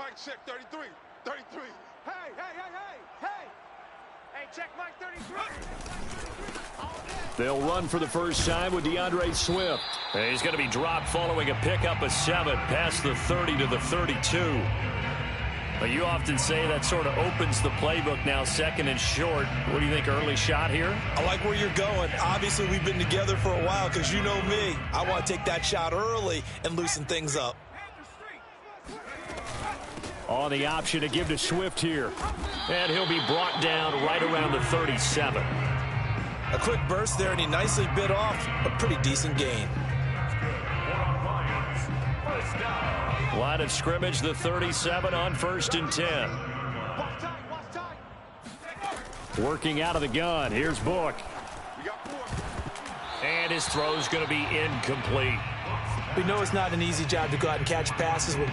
Mike check 33. 33. Hey, hey, hey, hey, hey. Hey, check Mike 33. They'll run for the first time with DeAndre Swift. And he's going to be dropped following a pickup of 7 past the 30 to the 32. But you often say that sort of opens the playbook now, second and short. What do you think, early shot here? I like where you're going. Obviously, we've been together for a while because you know me. I want to take that shot early and loosen things up. On the option to give to Swift here. And he'll be brought down right around the 37. A quick burst there, and he nicely bit off a pretty decent gain. Line of scrimmage, the 37 on 1st and 10. Working out of the gun. Here's Book. And his throw's going to be incomplete. We know it's not an easy job to go out and catch passes with.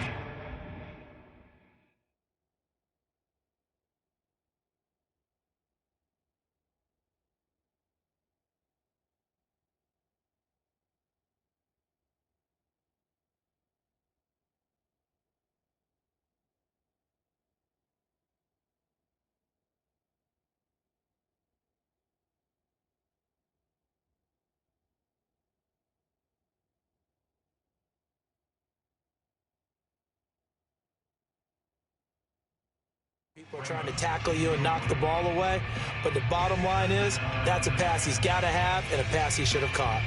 People are trying to tackle you and knock the ball away, but the bottom line is that's a pass he's got to have and a pass he should have caught.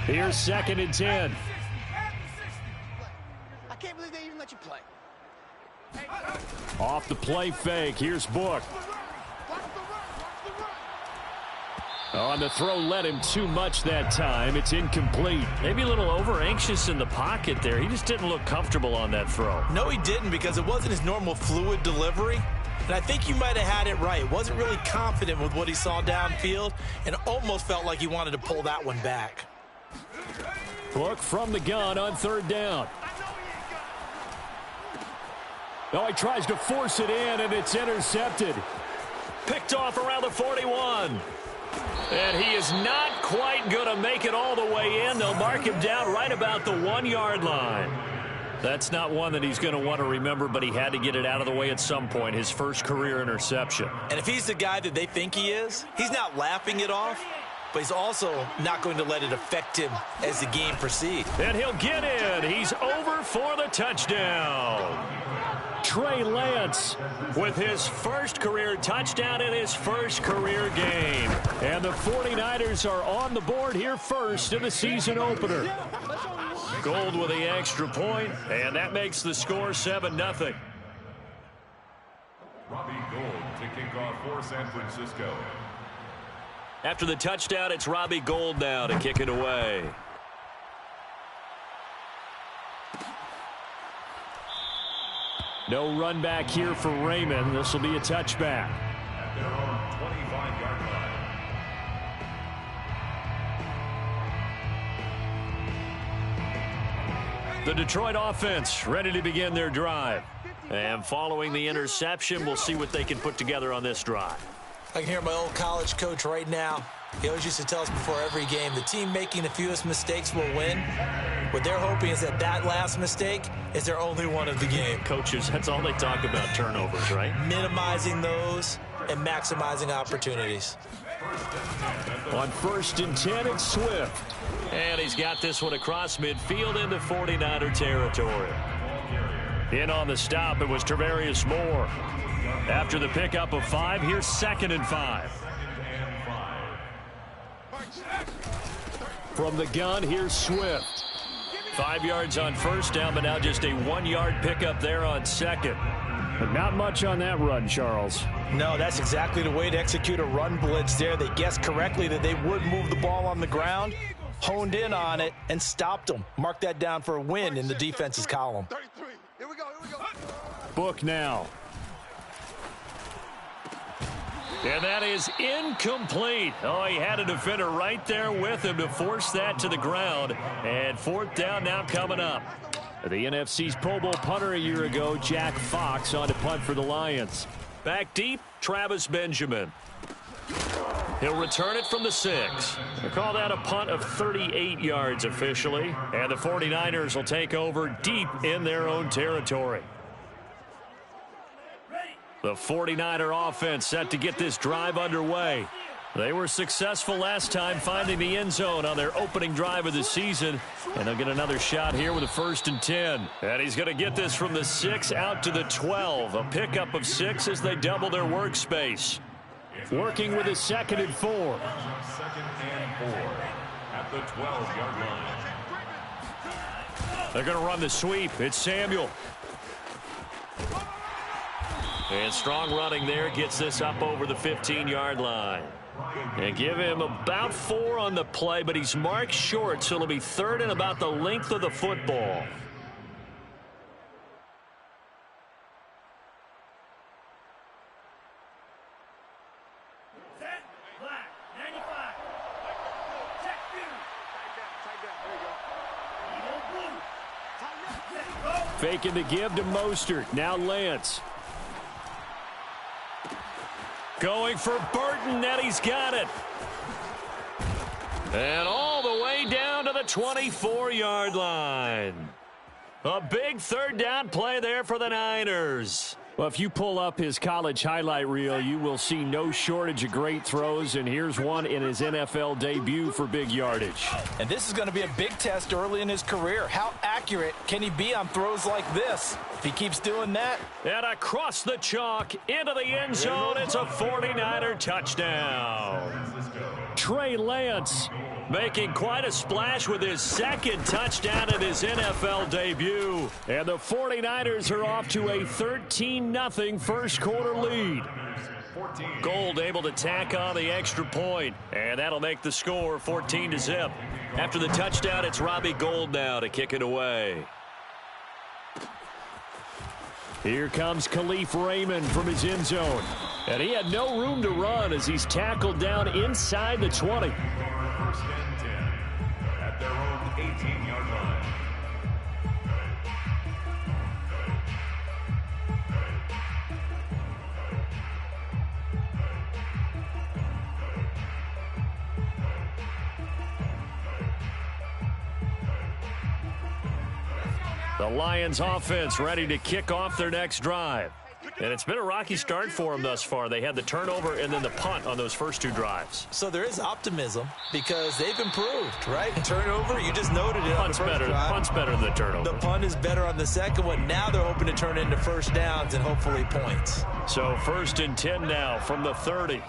Here's 2nd and 10. I can't believe they even let you play. Off the play fake. Here's Book. On the throw, led him too much that time. It's incomplete. Maybe a little over-anxious in the pocket there. He just didn't look comfortable on that throw. No, he didn't, because it wasn't his normal fluid delivery. And I think you might have had it right. Wasn't really confident with what he saw downfield and almost felt like he wanted to pull that one back. Book from the gun on 3rd down. Oh, he tries to force it in, and it's intercepted. Picked off around the 41. And he is not quite going to make it all the way in. They'll mark him down right about the 1-yard line. That's not one that he's going to want to remember, but he had to get it out of the way at some point, his first career interception. And if he's the guy that they think he is, he's not laughing it off, but he's also not going to let it affect him as the game proceeds. And he'll get in. He's over for the touchdown. Trey Lance with his first career touchdown in his first career game. And the 49ers are on the board here first in the season opener. Gold with the extra point, and that makes the score 7-0. Robbie Gould to kick off for San Francisco. After the touchdown, it's Robbie Gould now to kick it away. No run back here for Raymond. This will be a touchback. At their own 25-yard line. The Detroit offense ready to begin their drive. And following the interception, we'll see what they can put together on this drive. I can hear my old college coach right now. He always used to tell us before every game, the team making the fewest mistakes will win. What they're hoping is that last mistake is their only one of the game. Coaches, that's all they talk about, turnovers, right? Minimizing those and maximizing opportunities. On 1st and 10, it's Swift. And he's got this one across midfield into 49er territory. In on the stop, it was Tarvarius Moore. After the pickup of 5, here's 2nd and 5. From the gun, here's Swift. 5 yards on 1st down, but now just a 1-yard pickup there on 2nd. But not much on that run, Charles. No, that's exactly the way to execute a run blitz there. They guessed correctly that they would move the ball on the ground, honed in on it, and stopped them. Mark that down for a win in the defense's column. 33. Here we go, here we go. Book now. And that is incomplete. Oh, he had a defender right there with him to force that to the ground. And 4th down now coming up. The NFC's Pro Bowl punter a year ago, Jack Fox, on to punt for the Lions. Back deep, Travis Benjamin. He'll return it from the 6. They call that a punt of 38 yards officially. And the 49ers will take over deep in their own territory. The 49er offense set to get this drive underway. They were successful last time finding the end zone on their opening drive of the season. And they'll get another shot here with a 1st and 10. And he's going to get this from the 6 out to the 12. A pickup of 6 as they double their workspace. Working with a 2nd and 4. 2nd and 4 at the 12-yard line. They're going to run the sweep. It's Samuel. And strong running there gets this up over the 15-yard line. And give him about 4 on the play, but he's marked short, so it'll be 3rd and about the length of the football. Faking the give to Mostert. Now Lance. Going for Burton, and he's got it. And all the way down to the 24-yard line. A big 3rd down play there for the Niners. Well, if you pull up his college highlight reel, you will see no shortage of great throws, and here's one in his NFL debut for big yardage. And this is going to be a big test early in his career. How accurate can he be on throws like this? If he keeps doing that. And across the chalk into the end zone, it's a 49er touchdown. Trey Lance making quite a splash with his 2nd touchdown in his NFL debut. And the 49ers are off to a 13-0 first quarter lead. Gold able to tack on the extra point, and that'll make the score 14-0. After the touchdown, it's Robbie Gould now to kick it away. Here comes Khalif Raymond from his end zone. And he had no room to run as he's tackled down inside the 20. 1st and 10 at their own 18-yard line. The Lions offense ready to kick off their next drive. And it's been a rocky start for them thus far. They had the turnover and then the punt on those first 2 drives. So there is optimism because they've improved, right? Turnover, you just noted it. Punt's better than the turnover. The punt is better on the 2nd one. Now they're hoping to turn it into 1st downs and hopefully points. So 1st and 10 now from the 30.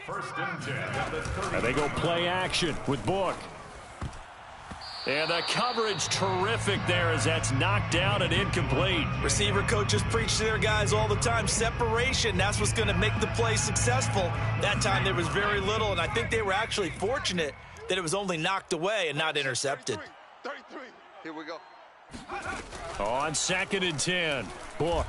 1st and 10 at the 30. And they go play action with Book. And the coverage terrific there as that's knocked down and incomplete. Receiver coaches preach to their guys all the time. Separation, that's what's going to make the play successful. That time there was very little, and I think they were actually fortunate that it was only knocked away and not intercepted. 33. Here we go. On 2nd and 10. Book.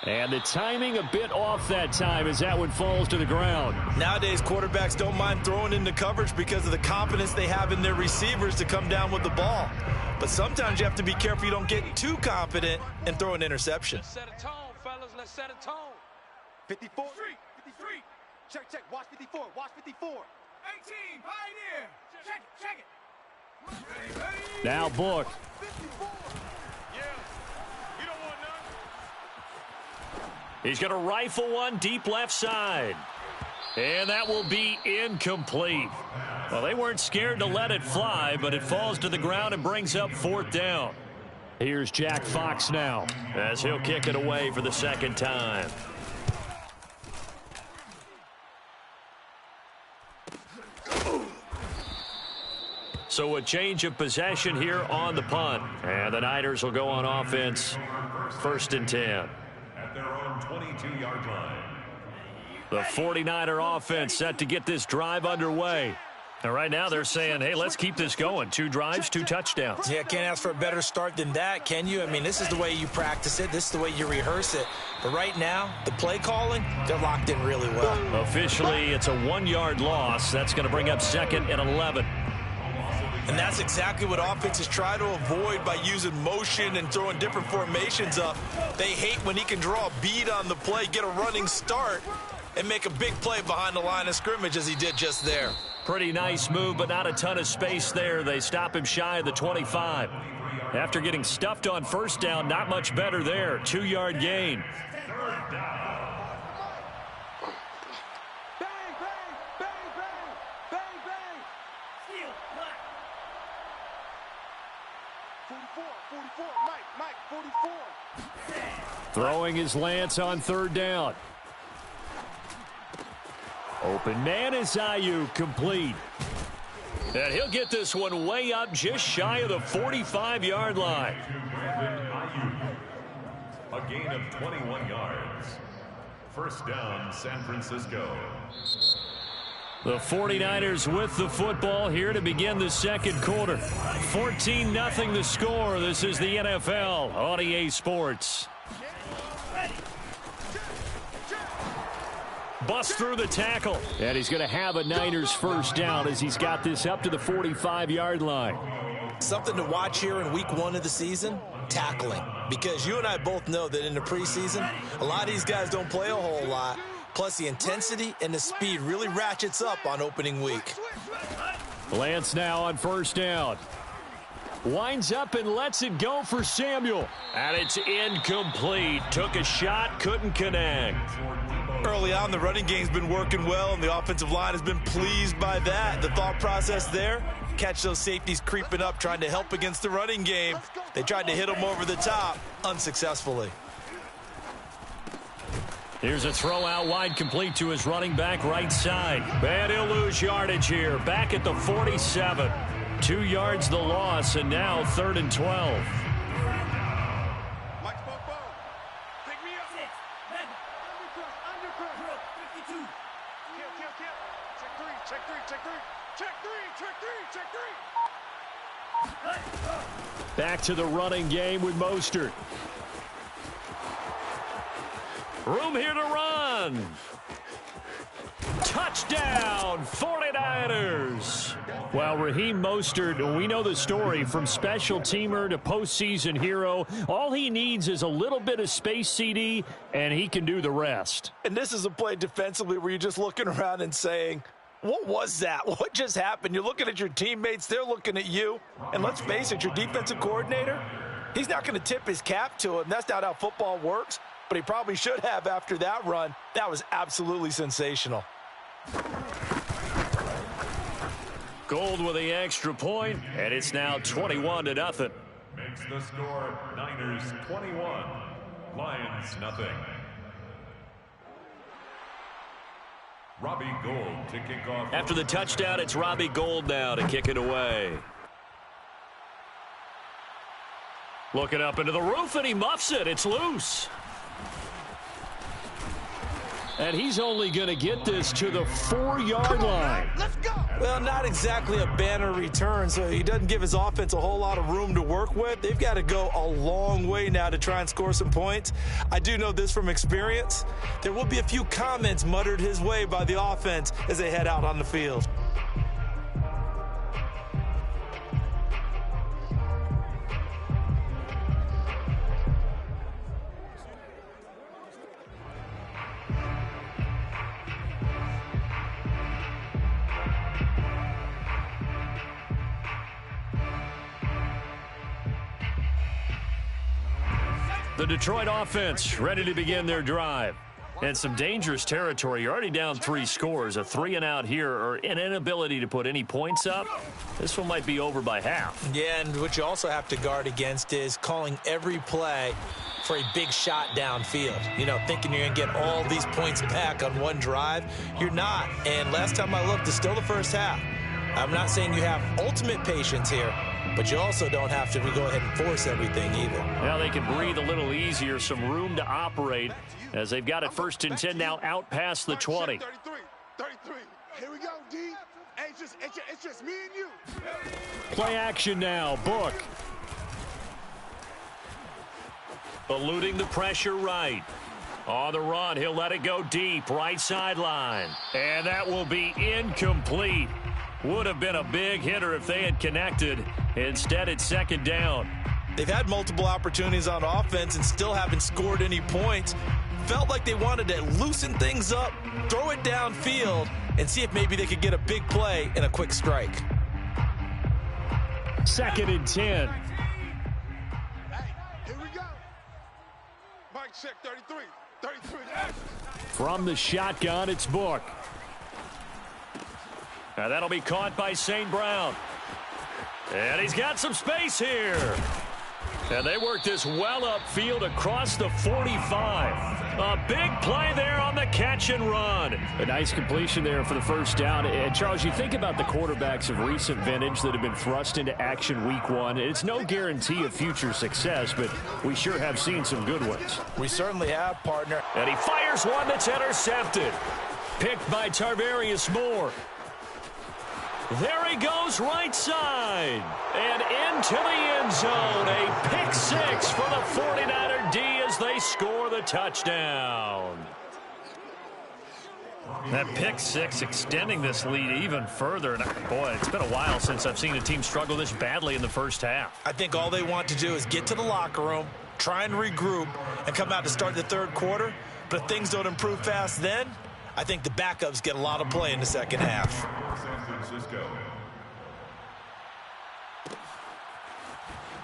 And the timing a bit off that time as that one falls to the ground. Nowadays, quarterbacks don't mind throwing into coverage because of the confidence they have in their receivers to come down with the ball. But sometimes you have to be careful you don't get too confident and throw an interception. Let's set a tone, fellas. Let's set a tone. 54. 53. Check. Watch 54. Watch 54. 18. Pioneer. Check it. Now Book. 54. Yeah. You don't want none. He's going to rifle one deep left side. And that will be incomplete. Well, they weren't scared to let it fly, but it falls to the ground and brings up 4th down. Here's Jack Fox now, as he'll kick it away for the 2nd time. So a change of possession here on the punt. And the Niners will go on offense. 1st and 10. At their own 22-yard line. The 49er offense set to get this drive underway. And right now they're saying, hey, let's keep this going. 2 drives, 2 touchdowns. Yeah, can't ask for a better start than that, can you? I mean, this is the way you practice it. This is the way you rehearse it. But right now, the play calling, they're locked in really well. Officially, it's a 1-yard loss. That's going to bring up 2nd and 11. And that's exactly what offenses try to avoid by using motion and throwing different formations up. They hate when he can draw a bead on the play, get a running start, and make a big play behind the line of scrimmage as he did just there. Pretty nice move, but not a ton of space there. They stop him shy of the 25. After getting stuffed on first down, not much better there. 2-yard gain. Throwing his Lance on third down. Open man is Ayuk, complete. And he'll get this one way up just shy of the 45-yard line. A gain of 21 yards. First down, San Francisco. The 49ers with the football here to begin the second quarter. 14-0 the score. This is the NFL on EA Sports. Bust through the tackle. And he's going to have a Niners first down as he's got this up to the 45-yard line. Something to watch here in week 1 of the season, tackling. Because you and I both know that in the preseason, a lot of these guys don't play a whole lot. Plus, the intensity and the speed really ratchets up on opening week. Lance now on first down. Winds up and lets it go for Samuel. And it's incomplete. Took a shot, couldn't connect. Early on, the running game's been working well, and the offensive line has been pleased by that. The thought process there, catch those safeties creeping up, trying to help against the running game. They tried to hit them over the top, unsuccessfully. Here's a throw out wide, complete to his running back right side. And he'll lose yardage here. Back at the 47. 2 yards the loss, and now 3rd and 12. Back to the running game with Mostert. Room here to run. Touchdown, 49ers. Well, Raheem Mostert, we know the story, from special teamer to postseason hero. All he needs is a little bit of space, CD, and he can do the rest. And this is a play defensively where you're just looking around and saying, what was that? What just happened? You're looking at your teammates. They're looking at you. And let's face it, your defensive coordinator, he's not going to tip his cap to him. That's not how football works. But he probably should have after that run. That was absolutely sensational. Gold with the extra point, and it's now 21-0. Makes the score Niners 21, Lions nothing. Robbie Gould to kick off. After the touchdown, it's Robbie Gould now to kick it away. Looking up into the roof, and he muffs it. It's loose. And he's only going to get this to the 4-yard line. Let's go. Well, not exactly a banner return, so he doesn't give his offense a whole lot of room to work with. They've got to go a long way now to try and score some points. I do know this from experience. There will be a few comments muttered his way by the offense as they head out on the field. The Detroit offense ready to begin their drive. And some dangerous territory. You're already down 3 scores. A 3-and-out here, or an inability to put any points up. This one might be over by half. Yeah, and what you also have to guard against is calling every play for a big shot downfield. You know, thinking you're going to get all these points back on one drive. You're not. And last time I looked, it's still the first half. I'm not saying you have ultimate patience here, but you also don't have to go ahead and force everything either. Now they can breathe a little easier, some room to operate as they've got it 1st and 10 now out past the 20. 33. Here we go, D. It's just me and you. Play action now. Book. Eluding the pressure right. On the run, he'll let it go deep, right sideline. And that will be incomplete. Would have been a big hitter if they had connected. Instead, it's 2nd down. They've had multiple opportunities on offense and still haven't scored any points. felt like they wanted to loosen things up, throw it downfield, and see if maybe they could get a big play and a quick strike. 2nd and 10. Hey, here we go. Mike check 33. 33. From the shotgun, it's Book. Now that'll be caught by St. Brown. And he's got some space here. And they work this well upfield across the 45. A big play there on the catch and run. A nice completion there for the first down. And Charles, you think about the quarterbacks of recent vintage that have been thrust into action week 1. It's no guarantee of future success, but we sure have seen some good ones. We certainly have, partner. And he fires one that's intercepted. Picked by Tarvarius Moore. There he goes right side. And into the end zone. A pick 6 for the 49er D as they score the touchdown. That pick 6 extending this lead even further. And boy, it's been a while since I've seen a team struggle this badly in the first half. I think all they want to do is get to the locker room, try and regroup, and come out to start the third quarter. But if things don't improve fast then, I think the backups get a lot of play in the second half. San Francisco.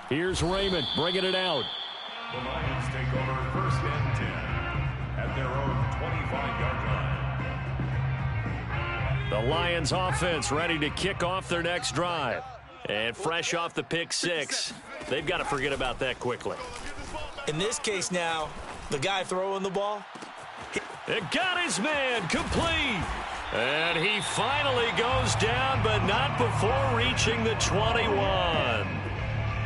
Here's Raymond bringing it out. The Lions take over 1st and 10 at their own 25-yard line. The Lions offense ready to kick off their next drive. And fresh off the pick 6, they've got to forget about that quickly. In this case now, the guy throwing the ball, It got his man complete. And he finally goes down, but not before reaching the 21.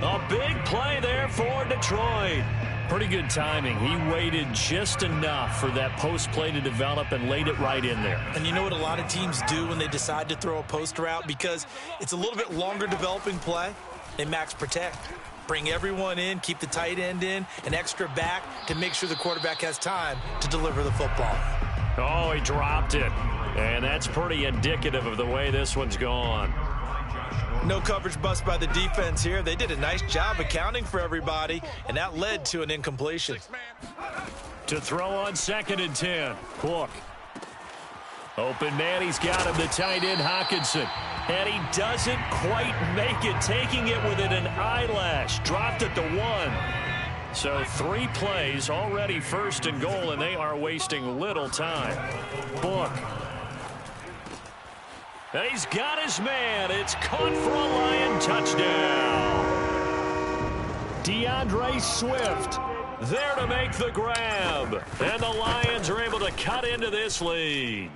A big play there for Detroit. Pretty good timing. He waited just enough for that post play to develop and laid it right in there. and you know what a lot of teams do when they decide to throw a post route? Because it's a little bit longer developing play, they max protect. Bring everyone in, keep the tight end in, an extra back to make sure the quarterback has time to deliver the football. Oh, he dropped it. And that's pretty indicative of the way this one's gone. No coverage bust by the defense here. They did a nice job accounting for everybody, and that led to an incompletion. To throw on 2nd and 10. Book. Open man, he's got him, the tight end Hockenson. And he doesn't quite make it, taking it within an eyelash. Dropped at the 1. So 3 plays, already 1st and goal, and they are wasting little time. Book. And he's got his man. It's caught for a Lion touchdown. DeAndre Swift There to make the grab. And the Lions are able to cut into this lead.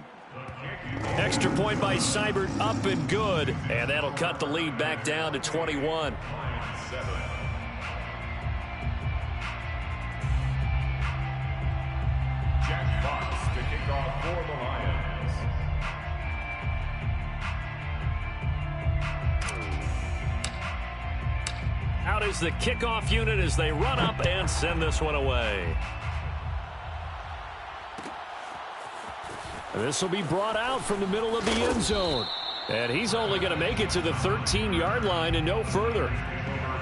Extra point by Seibert, up and good. And that'll cut the lead back down to 21. Jack Fox to kick off for the Lions. Out is the kickoff unit as they run up and send this one away. This will be brought out from the middle of the end zone. And he's only going to make it to the 13-yard line and no further.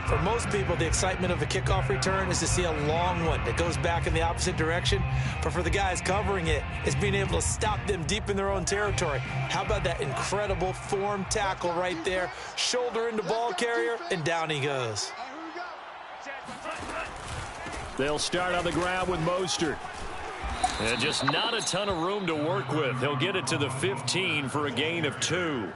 For most people, the excitement of a kickoff return is to see a long one that goes back in the opposite direction. But for the guys covering it, it's being able to stop them deep in their own territory. How about that incredible form tackle right there? Shoulder into ball carrier, and down he goes. They'll start on the ground with Mostert. And just not a ton of room to work with. He'll get it to the 15 for a gain of 2.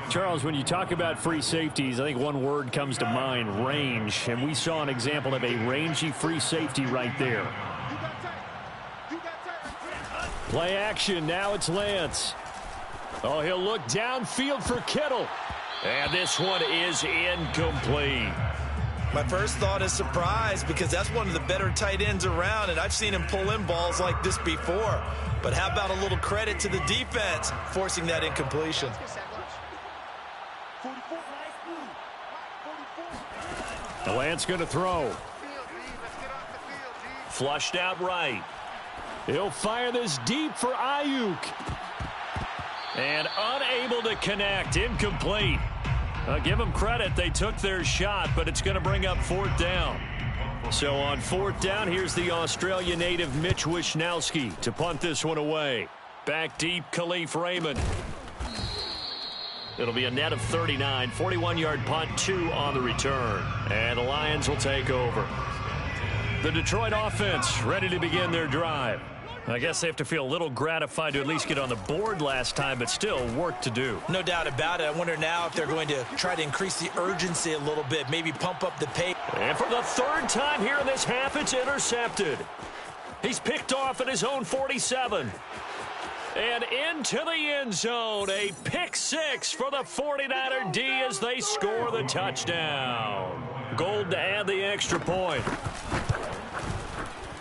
Charles, when you talk about free safeties, I think one word comes to mind, range. And we saw an example of a rangy free safety right there. Play action. Now it's Lance. Oh, he'll look downfield for Kittle. And this one is incomplete. My first thought is surprise, because that's one of the better tight ends around, and I've seen him pull in balls like this before. But how about a little credit to the defense forcing that incompletion? Lance going to throw. Flushed out right. He'll fire this deep for Ayuk. And unable to connect. Incomplete. Give them credit. They took their shot, but it's going to bring up 4th down. So on 4th down, here's the Australia native Mitch Wishnowsky to punt this one away. Back deep, Khalif Raymond. It'll be a net of 39, 41-yard punt, 2 on the return. And the Lions will take over. The Detroit offense ready to begin their drive. I guess they have to feel a little gratified to at least get on the board last time, but still work to do. No doubt about it. I wonder now if they're going to try to increase the urgency a little bit, maybe pump up the pace. And for the 3rd time here in this half, it's intercepted. He's picked off at his own 47. And into the end zone, a pick 6 for the 49er D as they score the touchdown. Gold to add the extra point.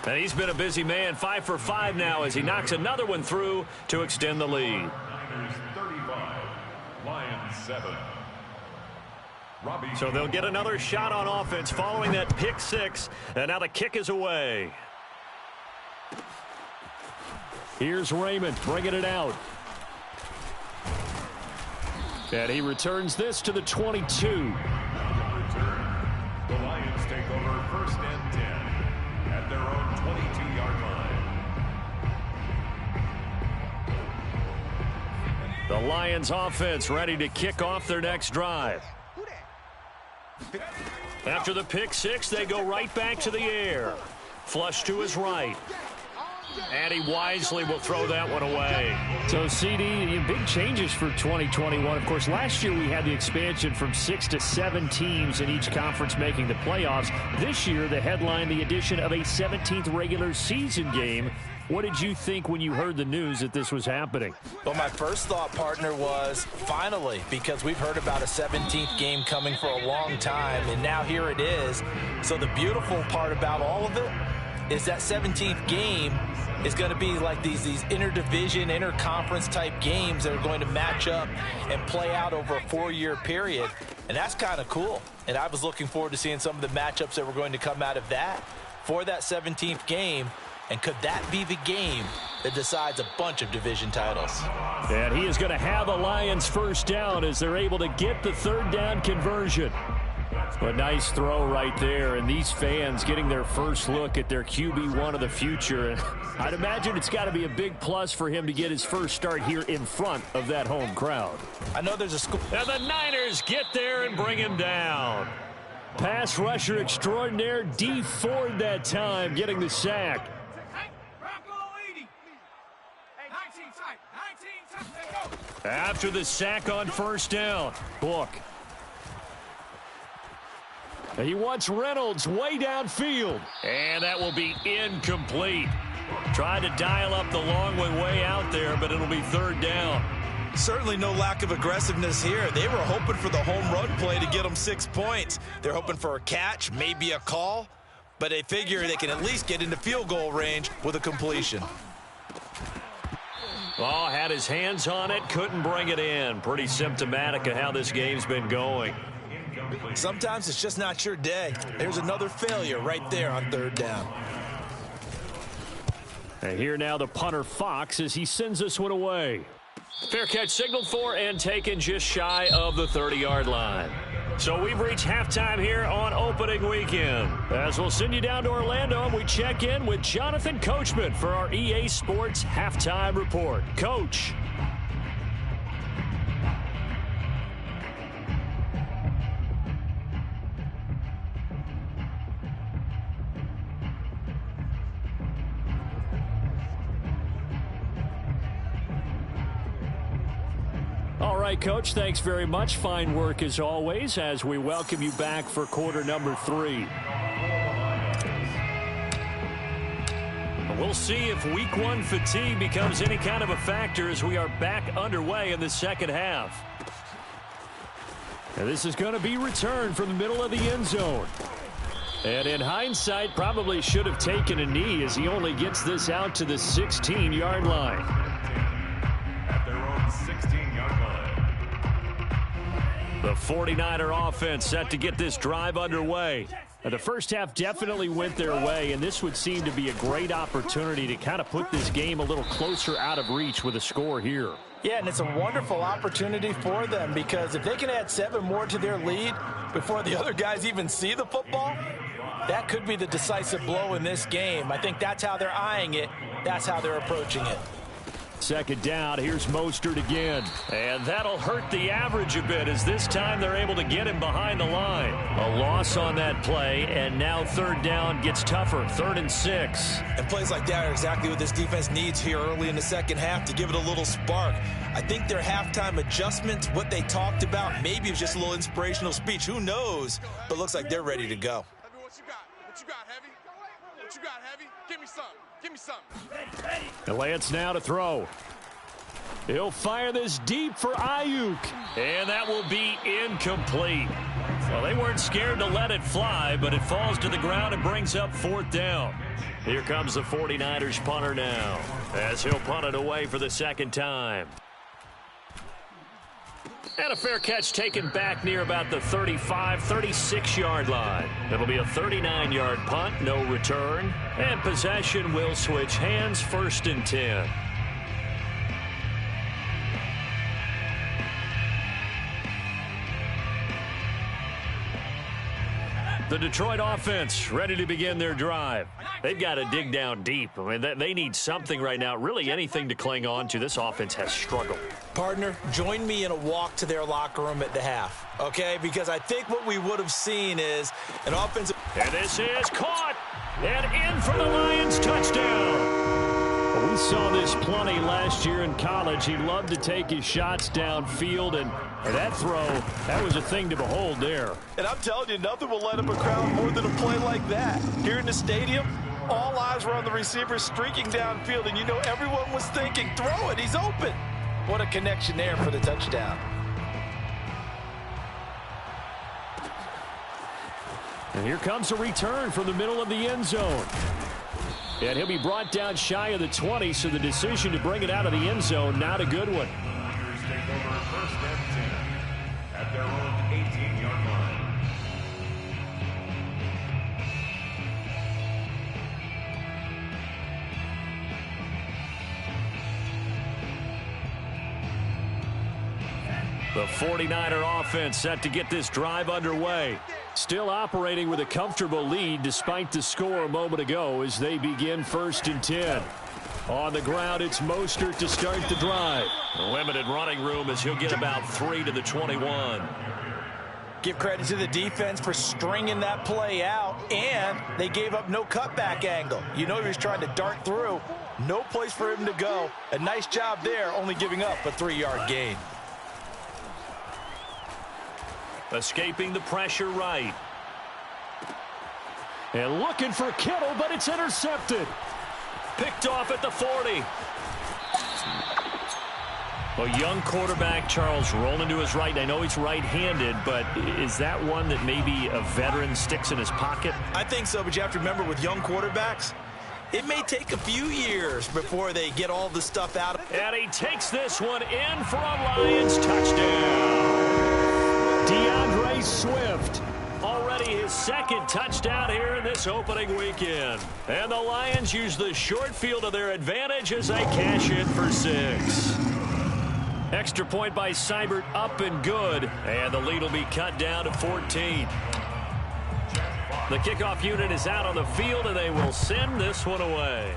And he's been a busy man, 5 for 5 now as he knocks another one through to extend the lead. Niners 35, Lions 7. So they'll get another shot on offense following that pick 6, and now the kick is away. Here's Raymond bringing it out. And he returns this to the 22. The Lions take over 1st and 10 at their own 22-yard line. The Lions offense ready to kick off their next drive. After the pick 6, they go right back to the air. Flush to his right. And he wisely will throw that one away. So, CD, big changes for 2021. Of course, last year we had the expansion from 6 to 7 teams in each conference making the playoffs. This year, the headline, the addition of a 17th regular season game. What did you think when you heard the news that this was happening? Well, my first thought, partner, was finally, because we've heard about a 17th game coming for a long time, and now here it is. So the beautiful part about all of it is that 17th game is going to be like these interdivision, interconference type games that are going to match up and play out over a 4-year period. And that's kind of cool. And I was looking forward to seeing some of the matchups that were going to come out of that for that 17th game. And could that be the game that decides a bunch of division titles? And he is going to have the Lions 1st down as they're able to get the 3rd down conversion. A nice throw right there, and these fans getting their first look at their QB1 of the future. I'd imagine it's got to be a big plus for him to get his first start here in front of that home crowd. I know there's a school. And the Niners get there and bring him down. Pass rusher extraordinaire, D Ford that time, getting the sack. After the sack on 1st down, Book. He wants Reynolds way downfield. And that will be incomplete. Tried to dial up the long way out there, but it'll be 3rd down. Certainly no lack of aggressiveness here. They were hoping for the home run play to get them 6 points. They're hoping for a catch, maybe a call, but they figure they can at least get into field goal range with a completion. Oh, had his hands on it, couldn't bring it in. Pretty symptomatic of how this game's been going. Sometimes it's just not your day. There's another failure right there on 3rd down. And here now the punter Fox as he sends this one away. Fair catch signaled for and taken just shy of the 30-yard line. So we've reached halftime here on opening weekend. As we'll send you down to Orlando and we check in with Jonathan Coachman for our EA Sports Halftime Report. Coach. All right, Coach, thanks very much. Fine work as always as we welcome you back for quarter number 3. We'll see if week 1 fatigue becomes any kind of a factor as we are back underway in the second half. And this is going to be returned from the middle of the end zone. And in hindsight, probably should have taken a knee as he only gets this out to the 16-yard line. At their own 16-yard line. The 49er offense set to get this drive underway. Now, the first half definitely went their way, and this would seem to be a great opportunity to kind of put this game a little closer out of reach with a score here. Yeah, and it's a wonderful opportunity for them because if they can add 7 more to their lead before the other guys even see the football, that could be the decisive blow in this game. I think that's how they're eyeing it. That's how they're approaching it. Second down, here's Mostert again. And that'll hurt the average a bit as this time they're able to get him behind the line. A loss on that play, and now third down gets tougher, 3rd and 6. And plays like that are exactly what this defense needs here early in the second half to give it a little spark. I think their halftime adjustments, what they talked about, maybe it was just a little inspirational speech. Who knows? But looks like they're ready to go. What you got? What you got, Heavy? What you got, Heavy? Give me some. Give me some. And Lance now to throw. He'll fire this deep for Ayuk. And that will be incomplete. Well, they weren't scared to let it fly, but it falls to the ground and brings up 4th down. Here comes the 49ers punter now, as he'll punt it away for the second time. And a fair catch taken back near about the 35, 36-yard line. It'll be a 39-yard punt, no return. And possession will switch hands, 1st and 10. The Detroit offense ready to begin their drive. They've got to dig down deep. I mean, they need something right now, really anything to cling on to. This offense has struggled. Partner, join me in a walk to their locker room at the half, okay? Because I think what we would have seen is an offensive... And this is caught and in for the Lions touchdown. We saw this plenty last year in college. He loved to take his shots downfield, and that throw, that was a thing to behold there. And I'm telling you, nothing will light up a crowd more than a play like that. Here in the stadium, all eyes were on the receiver streaking downfield, and you know everyone was thinking, throw it, he's open. What a connection there for the touchdown. And here comes a return from the middle of the end zone. And he'll be brought down shy of the 20, so the decision to bring it out of the end zone, not a good one. Packers take over 1st and 10 at their own 18-yard line. The 49er offense set to get this drive underway. Still operating with a comfortable lead despite the score a moment ago as they begin 1st and 10. On the ground, it's Mostert to start the drive. Limited running room as he'll get about 3 to the 21. Give credit to the defense for stringing that play out, and they gave up no cutback angle. You know he was trying to dart through. No place for him to go. A nice job there, only giving up a 3-yard gain. Escaping the pressure right. And looking for Kittle, but it's intercepted. Picked off at the 40. A young quarterback, Charles, rolling to his right. I know he's right-handed, but is that one that maybe a veteran sticks in his pocket? I think so, but you have to remember with young quarterbacks, it may take a few years before they get all the stuff out of it. And he takes this one in for a Lions touchdown. DeAndre Swift. Already his 2nd touchdown here in this opening weekend. And the Lions use the short field to their advantage as they cash in for 6. Extra point by Seibert up and good. And the lead will be cut down to 14. The kickoff unit is out on the field, and they will send this one away.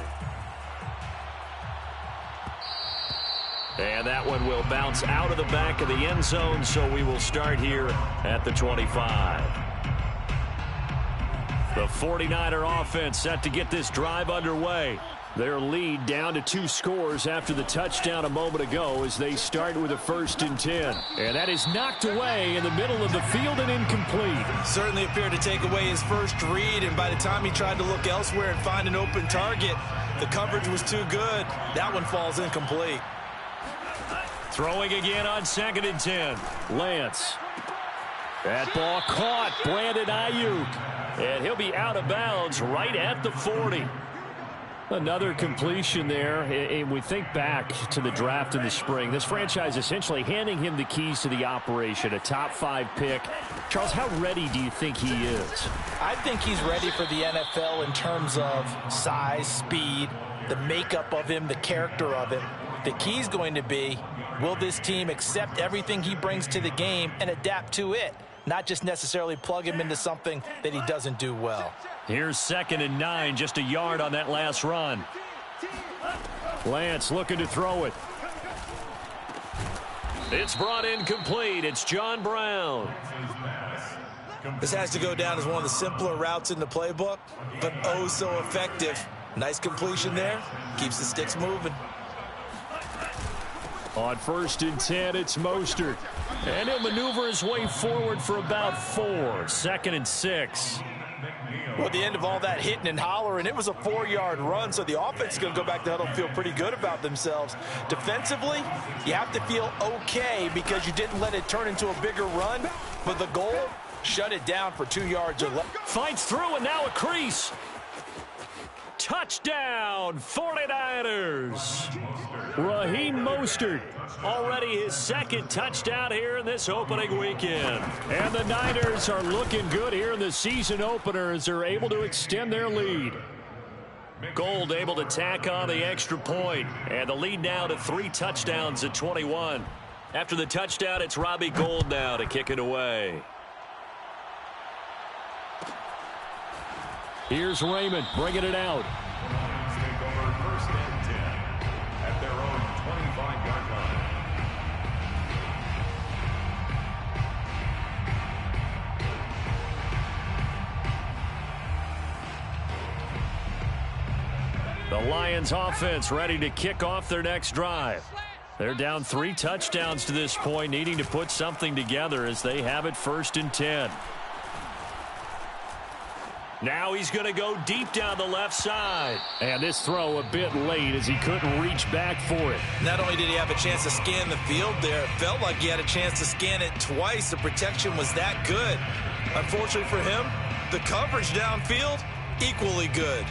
And that one will bounce out of the back of the end zone, so we will start here at the 25. The 49er offense set to get this drive underway. Their lead down to 2 scores after the touchdown a moment ago as they start with a 1st and 10. And that is knocked away in the middle of the field and incomplete. Certainly appeared to take away his first read, and by the time he tried to look elsewhere and find an open target, the coverage was too good. That one falls incomplete. Throwing again on 2nd and 10. Lance. That ball caught. Brandon Ayuk. And he'll be out of bounds right at the 40. Another completion there. And we think back to the draft in the spring. This franchise essentially handing him the keys to the operation, a top 5 pick. Charles, how ready do you think he is? I think he's ready for the NFL in terms of size, speed, the makeup of him, the character of him. The key is going to be, will this team accept everything he brings to the game and adapt to it? not just necessarily plug him into something that he doesn't do well. Here's 2nd and 9, just a yard on that last run. Lance looking to throw it. It's brought in complete. It's John Brown. This has to go down as one of the simpler routes in the playbook, but oh so effective. Nice completion there. Keeps the sticks moving. On 1st and 10, it's Mostert. And he'll maneuver his way forward for about 4. 2nd and 6. Well, at the end of all that hitting and hollering, it was a 4-yard run, so the offense is going to go back to huddle and feel pretty good about themselves. Defensively, you have to feel okay because you didn't let it turn into a bigger run, but the goal, shut it down for 2 yards or less. Fights through, and now a crease. Touchdown, 49ers. Raheem Mostert. Already his 2nd touchdown here in this opening weekend. And the Niners are looking good here in the season opener as they're able to extend their lead. Gold able to tack on the extra point. And the lead now to 3 touchdowns at 21. After the touchdown, it's Robbie Gould now to kick it away. Here's Raymond bringing it out. Take over 1st and 10 at their own 25-yard line. The Lions offense ready to kick off their next drive. They're down 3 touchdowns to this point, needing to put something together as they have it 1st and 10. Now he's going to go deep down the left side. And this throw a bit late as he couldn't reach back for it. Not only did he have a chance to scan the field there, it felt like he had a chance to scan it twice. The protection was that good. Unfortunately for him, the coverage downfield, equally good.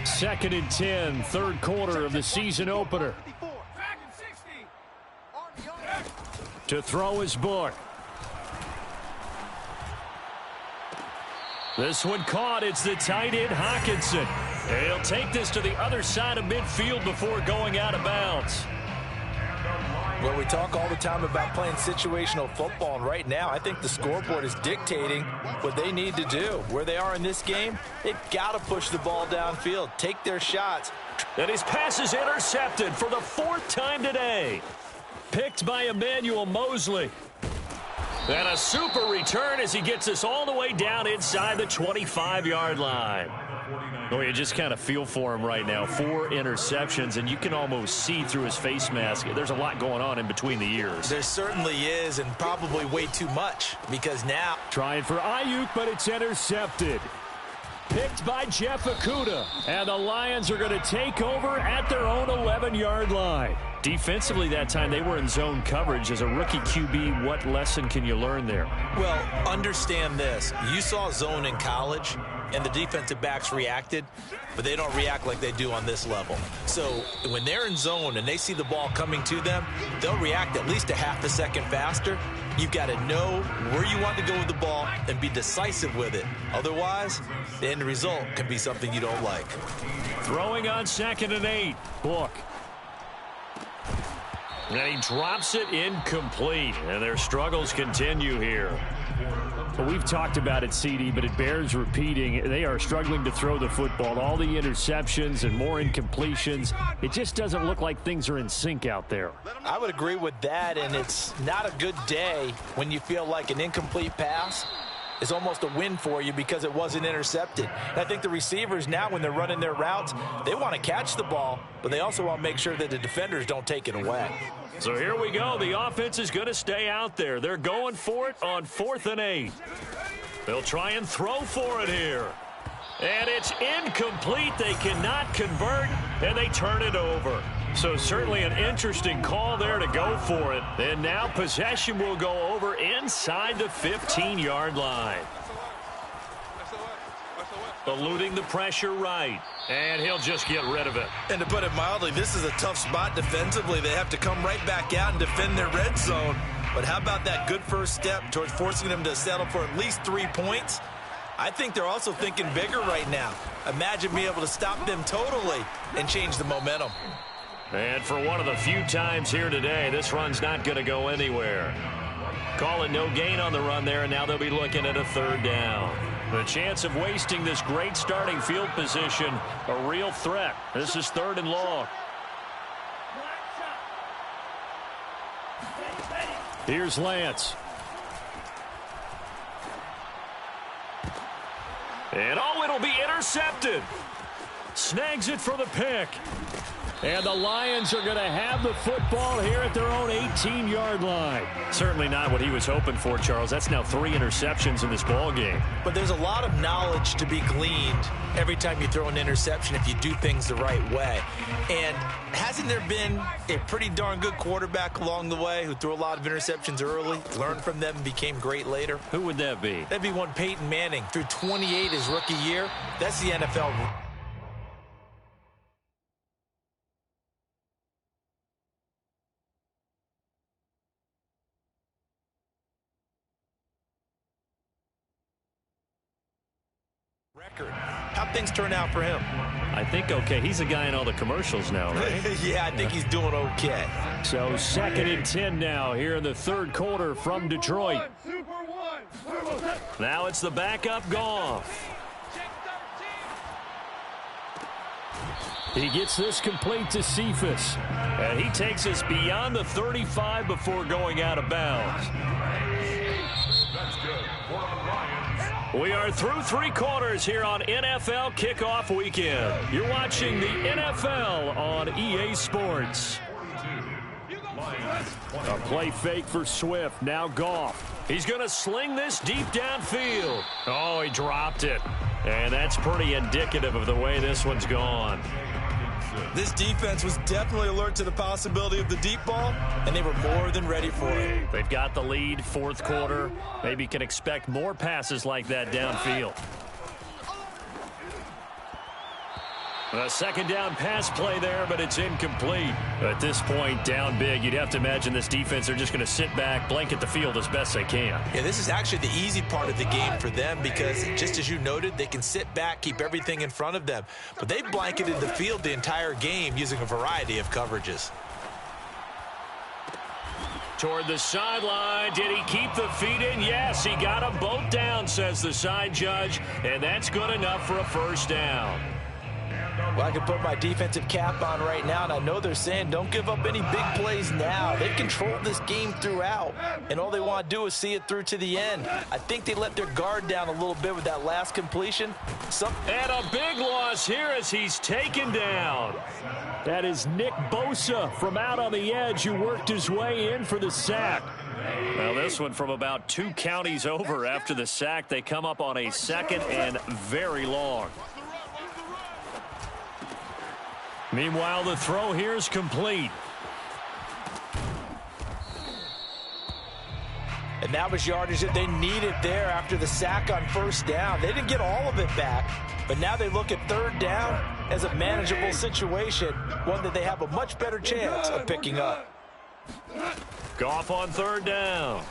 2nd and 10, 3rd quarter of the season opener. To throw his Book. This one caught. It's the tight end, Hockenson. He'll take this to the other side of midfield before going out of bounds. Well, we talk all the time about playing situational football, and right now I think the scoreboard is dictating what they need to do. Where they are in this game, they've got to push the ball downfield, take their shots. And his pass is intercepted for the 4th time today. Picked by Emmanuel Mosley. And a super return as he gets us all the way down inside the 25-yard line. Oh, you just kind of feel for him right now. 4 interceptions, and you can almost see through his face mask. There's a lot going on in between the ears. There certainly is, and probably way too much, because now... Trying for Ayuk, but it's intercepted. Picked by Jeff Okudah. And the Lions are going to take over at their own 11-yard line. Defensively that time, they were in zone coverage. As a rookie QB, what lesson can you learn there? Well, understand this. You saw zone in college, and the defensive backs reacted, but they don't react like they do on this level. So when they're in zone and they see the ball coming to them, they'll react at least a half a second faster. You've got to know where you want to go with the ball and be decisive with it. Otherwise, the end result can be something you don't like. Throwing on 2nd and 8. Book. And he drops it incomplete. And their struggles continue here. Well, we've talked about it, CD, but it bears repeating. They are struggling to throw the football. All the interceptions and more incompletions. It just doesn't look like things are in sync out there. I would agree with that, and it's not a good day when you feel like an incomplete pass is almost a win for you because it wasn't intercepted. And I think the receivers now, when they're running their routes, they want to catch the ball, but they also want to make sure that the defenders don't take it away. So here we go. The offense is going to stay out there. They're going for it on 4th and 8. They'll try and throw for it here. And it's incomplete. They cannot convert, and they turn it over. So certainly an interesting call there to go for it. And now possession will go over inside the 15-yard line. Eluding the pressure right. And he'll just get rid of it. And to put it mildly, this is a tough spot defensively. They have to come right back out and defend their red zone. But how about that good first step towards forcing them to settle for at least 3 points? I think they're also thinking bigger right now. Imagine being able to stop them totally and change the momentum. And for one of the few times here today, this run's not going to go anywhere. Call it no gain on the run there, and now they'll be looking at a third down. The chance of wasting this great starting field position, a real threat. This is 3rd and long. Here's Lance. And it'll be intercepted. Snags it for the pick. And the Lions are going to have the football here at their own 18-yard line. Certainly not what he was hoping for, Charles. That's now 3 interceptions in this ball game. But there's a lot of knowledge to be gleaned every time you throw an interception if you do things the right way. And hasn't there been a pretty darn good quarterback along the way who threw a lot of interceptions early, learned from them, and became great later? Who would that be? That'd be one Peyton Manning. Threw 28 his rookie year. That's the NFL. Record. How'd things turn out for him? I think okay. He's a guy in all the commercials now, right? Yeah, I think he's doing okay. So 2nd and 10 now here in the 3rd quarter from Detroit. Now it's the backup Goff. He gets this complete to Cephas. And he takes us beyond the 35 before going out of bounds. That's good. We are through 3 quarters here on NFL Kickoff Weekend. You're watching the NFL on EA Sports. A play fake for Swift. Now Goff. He's going to sling this deep downfield. Oh, he dropped it. And that's pretty indicative of the way this one's gone. This defense was definitely alert to the possibility of the deep ball, and they were more than ready for it. They've got the lead, 4th quarter. Maybe can expect more passes like that downfield. A 2nd down pass play there, but it's incomplete. At this point, down big, you'd have to imagine this defense, they're just going to sit back, blanket the field as best they can. Yeah, this is actually the easy part of the game for them because, just as you noted, they can sit back, keep everything in front of them. But they've blanketed the field the entire game using a variety of coverages. Toward the sideline. Did he keep the feet in? Yes, he got them both down, says the side judge, and that's good enough for a 1st down. Well, I can put my defensive cap on right now, and I know they're saying don't give up any big plays now. They've controlled this game throughout, and all they want to do is see it through to the end. I think they let their guard down a little bit with that last completion. And a big loss here as he's taken down. That is Nick Bosa from out on the edge who worked his way in for the sack. Well, this one from about 2 counties over after the sack. They come up on a 2nd and very long. Meanwhile, the throw here is complete. And that was yardage that they needed there after the sack on 1st down. They didn't get all of it back, but now they look at 3rd down as a manageable situation, one that they have a much better chance of picking up. Goff on 3rd down.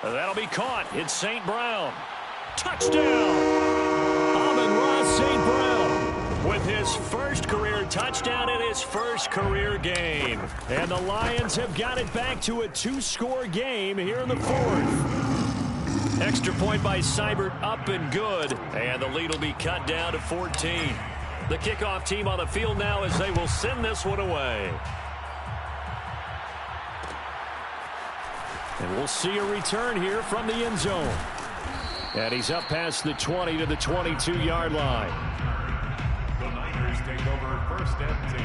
That'll be caught. It's St. Brown. Touchdown! Amon-Ra St. Brown with his 1st career touchdown in his 1st career game. And the Lions have got it back to a 2-score game here in the 4th. Extra point by Seibert up and good. And the lead will be cut down to 14. The kickoff team on the field now as they will send this one away. And we'll see a return here from the end zone. And he's up past the 20 to the 22-yard line. The Niners take over 1st and 10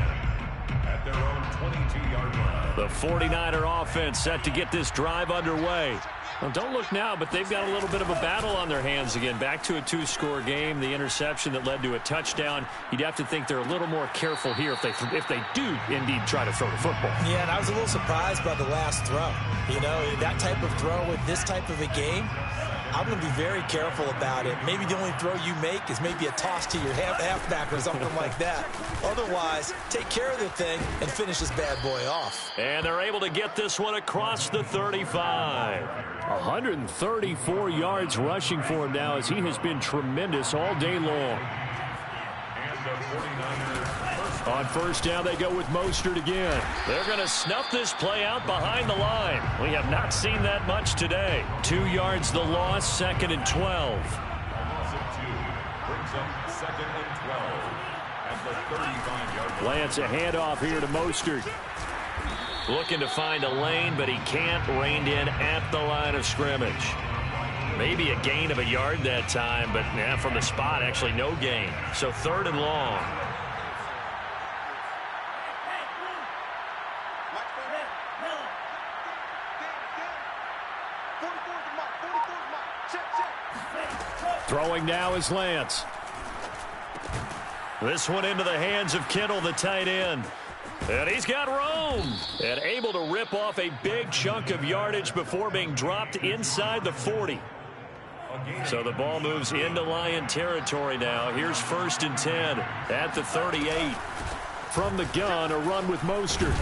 at their own 22-yard line. The 49er offense set to get this drive underway. Well, don't look now, but they've got a little bit of a battle on their hands again. Back to a 2-score game. The interception that led to a touchdown. You'd have to think they're a little more careful here if they do indeed try to throw the football. Yeah, and I was a little surprised by the last throw. You know, that type of throw with this type of a game, I'm going to be very careful about it. Maybe the only throw you make is maybe a toss to your halfback or something like that. Otherwise, take care of the thing and finish this bad boy off. And they're able to get this one across the 35. 134 yards rushing for him now as he has been tremendous all day long. And the 49ers first On first down, they go with Mostert again. They're going to snuff this play out behind the line. We have not seen that much today. 2 yards the loss, 2nd and 12. A loss of 2 brings up 2nd and 12 at the 35-yard line. Lance, a handoff here to Mostert. Looking to find a lane, but he can't. Reined in at the line of scrimmage. Maybe a gain of a yard that time, but yeah, from the spot, actually no gain. So 3rd and long. Throwing now is Lance. This one into the hands of Kittle, the tight end. And he's got room. And able to rip off a big chunk of yardage before being dropped inside the 40. So the ball moves into Lion territory now. Here's 1st and 10 at the 38. From the gun, a run with Mostert.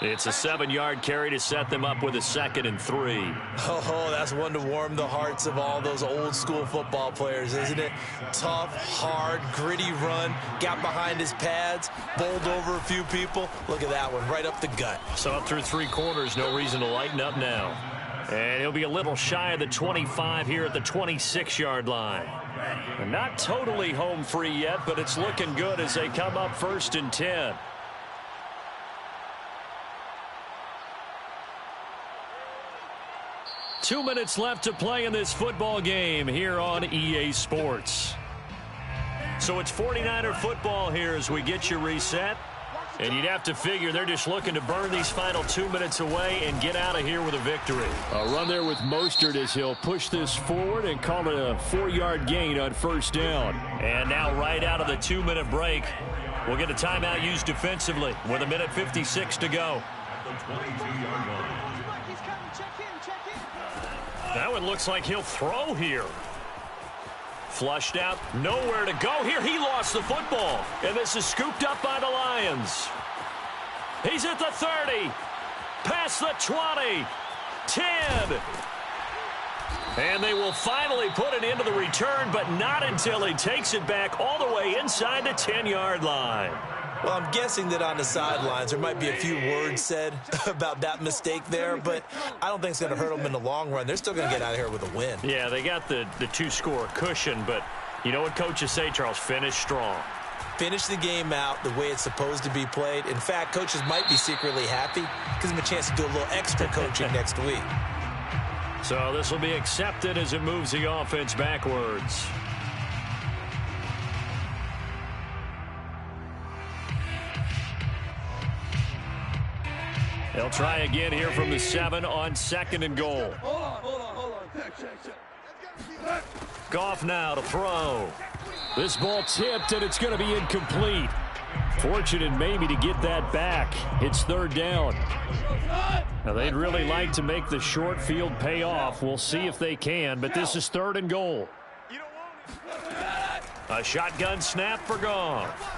It's a 7-yard carry to set them up with a 2nd and 3. Oh, that's one to warm the hearts of all those old school football players, isn't it? Tough, hard, gritty run. Got behind his pads, bowled over a few people. Look at that one, right up the gut. So up through 3 quarters, no reason to lighten up now. And he'll be a little shy of the 25 here at the 26-yard line. And not totally home free yet, but it's looking good as they come up 1st and 10. Two minutes left to play in this football game here on EA Sports. So it's 49er football here as we get you reset. And you'd have to figure they're just looking to burn these final 2 minutes away and get out of here with a victory. A run there with Mostert as he'll push this forward and call it a 4-yard gain on 1st down. And now right out of the 2-minute break, we'll get a timeout used defensively with 1:56 to go. At the 22-yard line. That one looks like he'll throw here. Flushed out, nowhere to go here. He lost the football, and this is scooped up by the Lions. He's at the 30, past the 20, 10. And they will finally put it into the return, but not until he takes it back all the way inside the 10-yard line. Well, I'm guessing that on the sidelines there might be a few words said about that mistake there, but I don't think it's going to hurt them in the long run. They're still going to get out of here with a win. Yeah, they got the 2-score cushion, but you know what coaches say, Charles? Finish strong. Finish the game out the way it's supposed to be played. In fact, coaches might be secretly happy. Gives them a chance to do a little extra coaching next week. So this will be accepted as it moves the offense backwards. They'll try again here from the 7 on 2nd and goal. Hold on. Check. Goff now to throw. This ball tipped, and it's going to be incomplete. Fortunate maybe to get that back. It's 3rd down. Now, they'd really like to make the short field pay off. We'll see if they can, but this is 3rd and goal. A shotgun snap for Goff.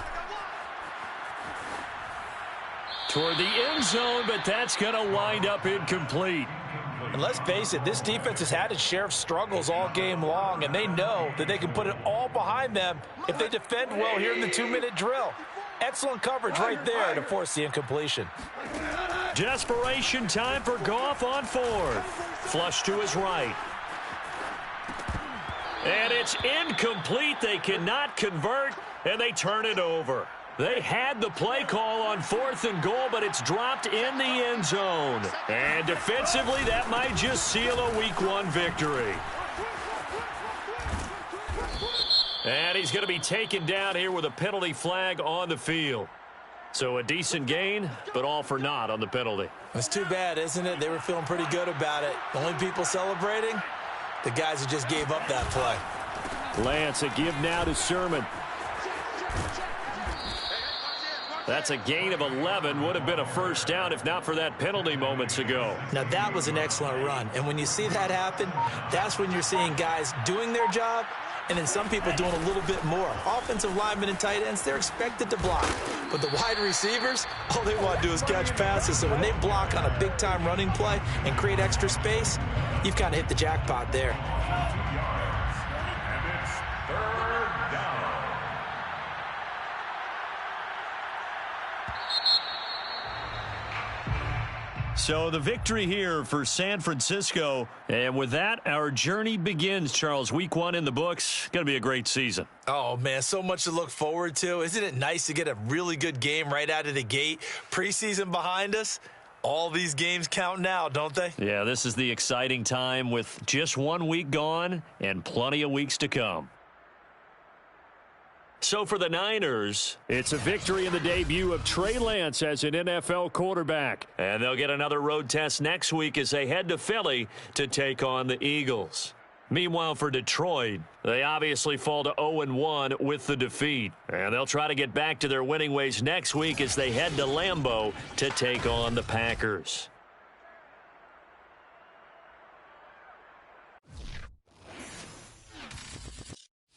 Toward the end zone, but that's going to wind up incomplete. And let's face it, this defense has had its share of struggles all game long, and they know that they can put it all behind them if they defend well here in the 2-minute drill. Excellent coverage right there to force the incompletion. Desperation time for Goff on 4th. Flush to his right. And it's incomplete. They cannot convert, and they turn it over. They had the play call on 4th and goal, but it's dropped in the end zone. And defensively, that might just seal a Week 1 victory. And he's going to be taken down here with a penalty flag on the field. So a decent gain, but all for naught on the penalty. It's too bad, isn't it? They were feeling pretty good about it. The only people celebrating, the guys who just gave up that play. Lance, a give now to Sermon. That's a gain of 11. Would have been a 1st down if not for that penalty moments ago. Now, that was an excellent run. And when you see that happen, that's when you're seeing guys doing their job and then some people doing a little bit more. Offensive linemen and tight ends, they're expected to block. But the wide receivers, all they want to do is catch passes. So when they block on a big-time running play and create extra space, you've kind of hit the jackpot there. And it's 3rd down. So the victory here for San Francisco. And with that, our journey begins, Charles. Week 1 in the books. Going to be a great season. Oh, man, so much to look forward to. Isn't it nice to get a really good game right out of the gate? Preseason behind us. All these games count now, don't they? Yeah, this is the exciting time with just 1 week gone and plenty of weeks to come. So for the Niners, it's a victory in the debut of Trey Lance as an NFL quarterback. And they'll get another road test next week as they head to Philly to take on the Eagles. Meanwhile, for Detroit, they obviously fall to 0-1 with the defeat. And they'll try to get back to their winning ways next week as they head to Lambeau to take on the Packers.